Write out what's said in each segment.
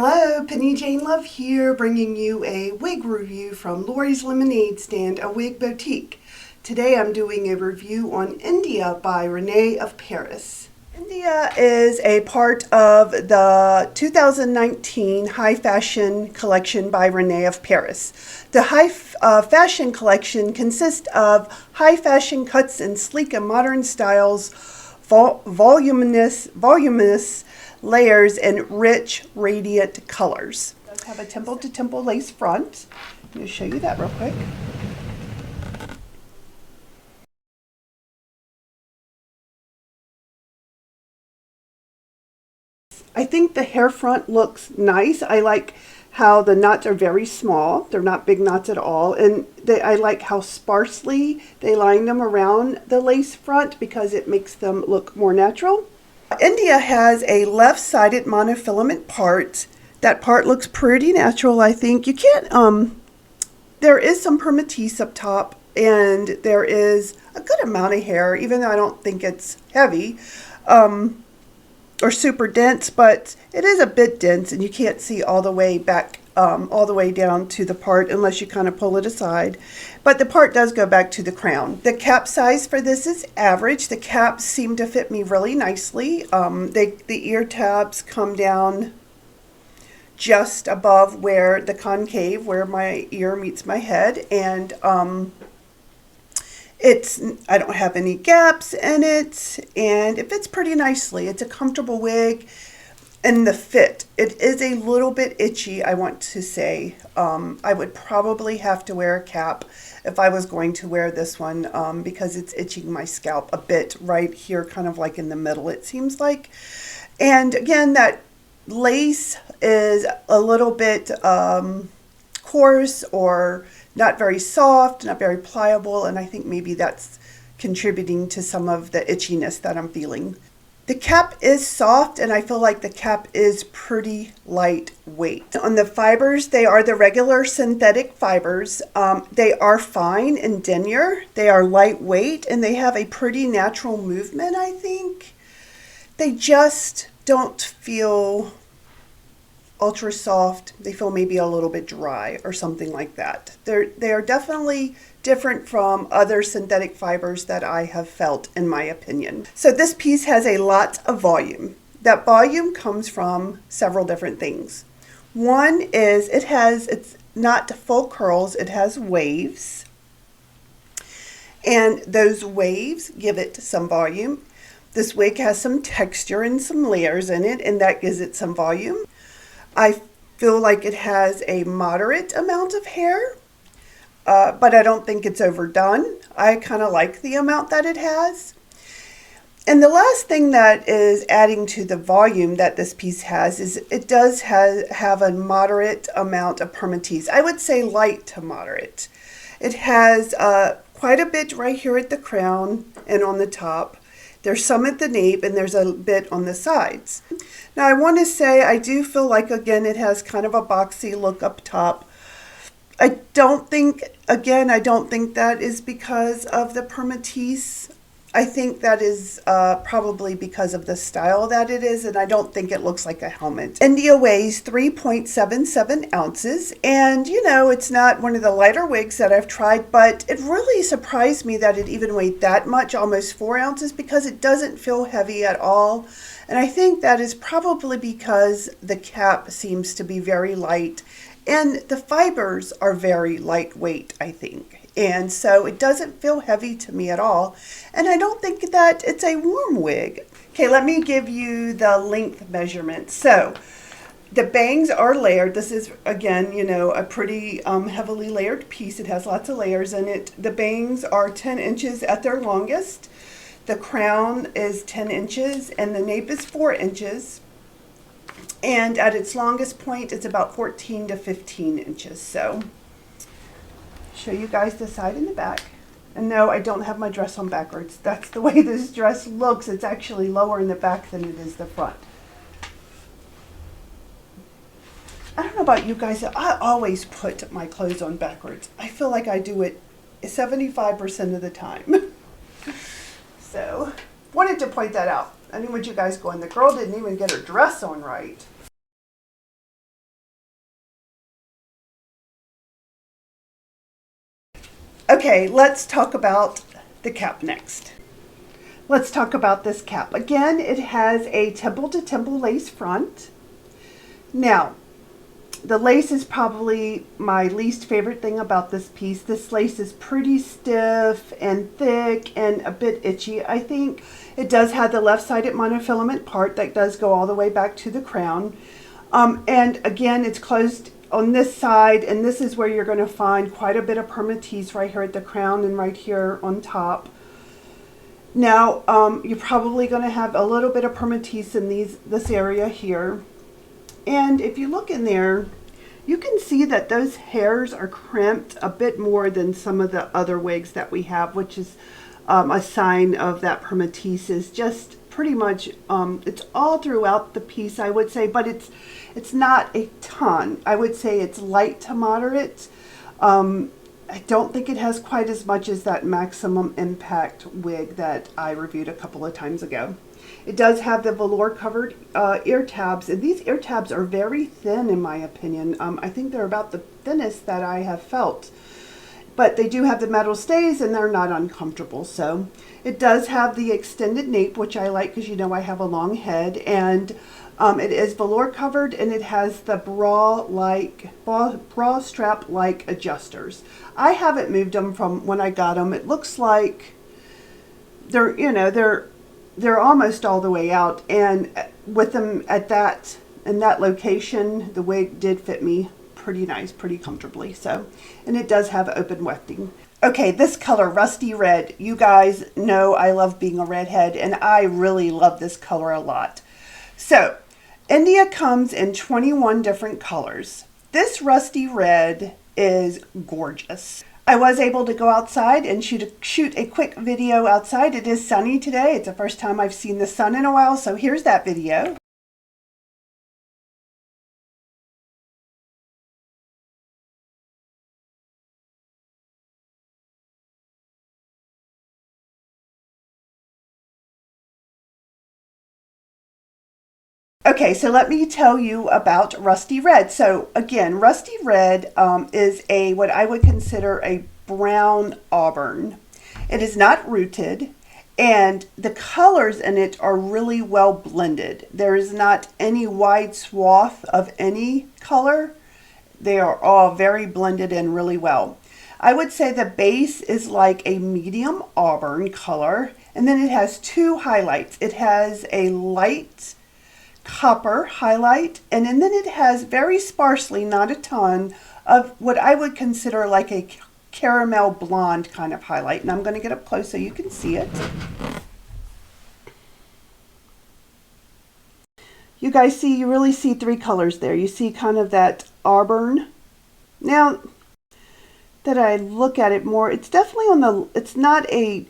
Hello, Penny Jane Love here, bringing you a wig review from Lori's Lemonade Stand, a wig boutique. Today I'm doing a review on India by Rene of Paris. India is a part of the 2019 High Fashion Collection by Rene of Paris. The High Fashion Collection consists of high fashion cuts in sleek and modern styles, voluminous layers, and rich, radiant colors. It does have a temple-to-temple lace front. I'm going to show you that real quick. I think the hair front looks nice. I like how the knots are very small. They're not big knots at all. And I like how sparsely they line them around the lace front because it makes them look more natural. India has a left-sided monofilament part. That part looks pretty natural, I think. You can't, there is some permatease up top, and there is a good amount of hair, even though I don't think it's heavy or super dense, but it is a bit dense, and you can't see all the way back, all the way down to the part unless you kind of pull it aside. But the part does go back to the crown. The cap size for this is average. The caps seem to fit me really nicely. The ear tabs come down just above where the concave, where my ear meets my head, and I don't have any gaps in it, and it fits pretty nicely. It's a comfortable wig. And the fit, it is a little bit itchy, I want to say. I would probably have to wear a cap if I was going to wear this one because it's itching my scalp a bit right here, kind of like in the middle, it seems like. And again, that lace is a little bit coarse or not very soft, not very pliable, and I think maybe that's contributing to some of the itchiness that I'm feeling. The cap is soft, and I feel like the cap is pretty lightweight. On the fibers, they are the regular synthetic fibers. They are fine and denier. They are lightweight, and they have a pretty natural movement, I think. They just don't feel ultra soft. They feel maybe a little bit dry or something like that. They are definitely different from other synthetic fibers that I have felt, in my opinion. So this piece has a lot of volume. That volume comes from several different things. One is it's not full curls, it has waves. And those waves give it some volume. This wig has some texture and some layers in it, and that gives it some volume. I feel like it has a moderate amount of hair, but I don't think it's overdone. I kind of like the amount that it has. And the last thing that is adding to the volume that this piece has is it does have a moderate amount of permatease. I would say light to moderate. It has quite a bit right here at the crown and on the top. There's some at the nape, and there's a bit on the sides. Now, I want to say I do feel like, again, it has kind of a boxy look up top. I don't think that is because of the permatease. I think that is probably because of the style that it is, and I don't think it looks like a helmet. India weighs 3.77 ounces, and you know, it's not one of the lighter wigs that I've tried, but it really surprised me that it even weighed that much, almost 4 ounces, because it doesn't feel heavy at all. And I think that is probably because the cap seems to be very light, and the fibers are very lightweight, I think. And so it doesn't feel heavy to me at all. And I don't think that it's a warm wig. Okay, let me give you the length measurement. So the bangs are layered. This is, again, you know, a pretty heavily layered piece. It has lots of layers in it. The bangs are 10 inches at their longest. The crown is 10 inches and the nape is 4 inches. And at its longest point, it's about 14 to 15 inches. So show you guys the side and the back. And no, I don't have my dress on backwards. That's the way this dress looks. It's actually lower in the back than it is the front. I don't know about you guys. I always put my clothes on backwards. I feel like I do it 75% of the time. So, wanted to point that out. I didn't want you guys going, the girl didn't even get her dress on right. Okay, let's talk about the cap next. Let's talk about this cap. Again, it has a temple to temple lace front. Now, the lace is probably my least favorite thing about this piece. This lace is pretty stiff and thick and a bit itchy. I think it does have the left-sided monofilament part that does go all the way back to the crown. And again, it's closed on this side, and this is where you're going to find quite a bit of permatease right here at the crown and right here on top. Now, you're probably going to have a little bit of permatease in this area here. And if you look in there, you can see that those hairs are crimped a bit more than some of the other wigs that we have, which is a sign of that permatease is just pretty much, it's all throughout the piece, I would say, but it's not a ton. I would say it's light to moderate. I don't think it has quite as much as that maximum impact wig that I reviewed a couple of times ago. It does have the velour covered ear tabs, and these ear tabs are very thin in my opinion. I think they're about the thinnest that I have felt, but they do have the metal stays and they're not uncomfortable. So it does have the extended nape, which I like because you know I have a long head, and it is velour covered, and it has the bra strap like adjusters. I haven't moved them from when I got them. It looks like they're almost all the way out, and with them in that location, the wig did fit me pretty nice, pretty comfortably. So, and it does have open wefting. Okay, this color, Rusty Red. You guys know I love being a redhead, and I really love this color a lot. So, India comes in 21 different colors. This Rusty Red is gorgeous. I was able to go outside and shoot a quick video outside. It is sunny today. It's the first time I've seen the sun in a while, so here's that video. Okay, so let me tell you about Rusty Red. So again, Rusty Red is what I would consider a brown auburn. It is not rooted, and the colors in it are really well blended. There is not any wide swath of any color. They are all very blended in really well. I would say the base is like a medium auburn color, and then it has two highlights. It has a light copper highlight, and then it has very sparsely, not a ton, of what I would consider like a caramel blonde kind of highlight. And I'm going to get up close so you can see it. You guys see, you really see three colors there. You see kind of that auburn. Now that I look at it more, it's definitely it's not a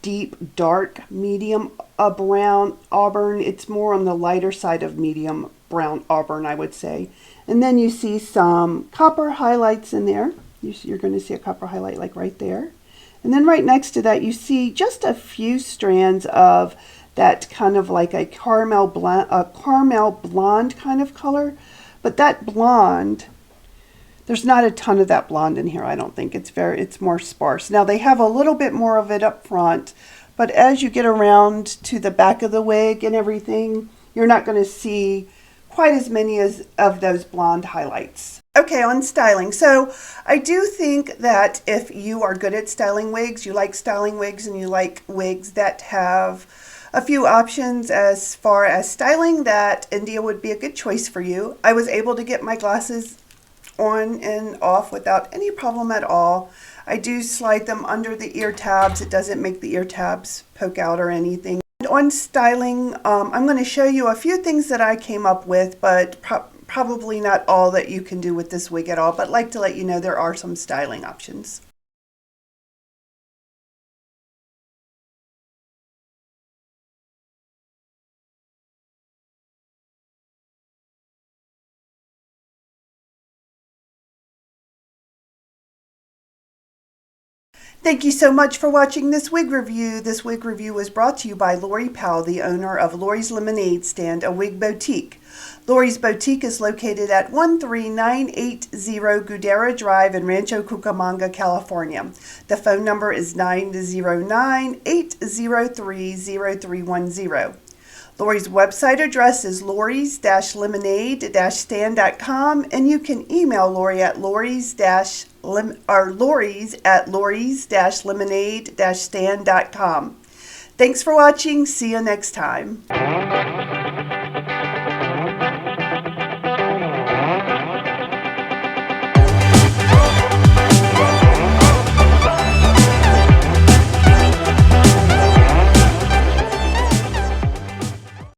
deep dark medium brown auburn. It's more on the lighter side of medium brown auburn, I would say. And then you see some copper highlights in there. You're going to see a copper highlight like right there. And then right next to that you see just a few strands of that kind of like a caramel blonde kind of color. But that blonde, there's not a ton of that blonde in here, I don't think. It's more sparse. Now they have a little bit more of it up front, but as you get around to the back of the wig and everything, you're not going to see quite as many of those blonde highlights. Okay, on styling. So I do think that if you are good at styling wigs, you like styling wigs, and you like wigs that have a few options as far as styling, that India would be a good choice for you. I was able to get my glasses on and off without any problem at all. I do slide them under the ear tabs. It doesn't make the ear tabs poke out or anything. And on styling, I'm going to show you a few things that I came up with, but probably not all that you can do with this wig at all, but I'd like to let you know there are some styling options. Thank you so much for watching this wig review. This wig review was brought to you by Lori Powell, the owner of Lori's Lemonade Stand, a wig boutique. Lori's Boutique is located at 13980 Guidera Drive in Rancho Cucamonga, California. The phone number is 909-803-0310. Lori's website address is loris-lemonade-stand.com, and you can email Lori at loris-lemonade-stand.com. Thanks for watching. See you next time.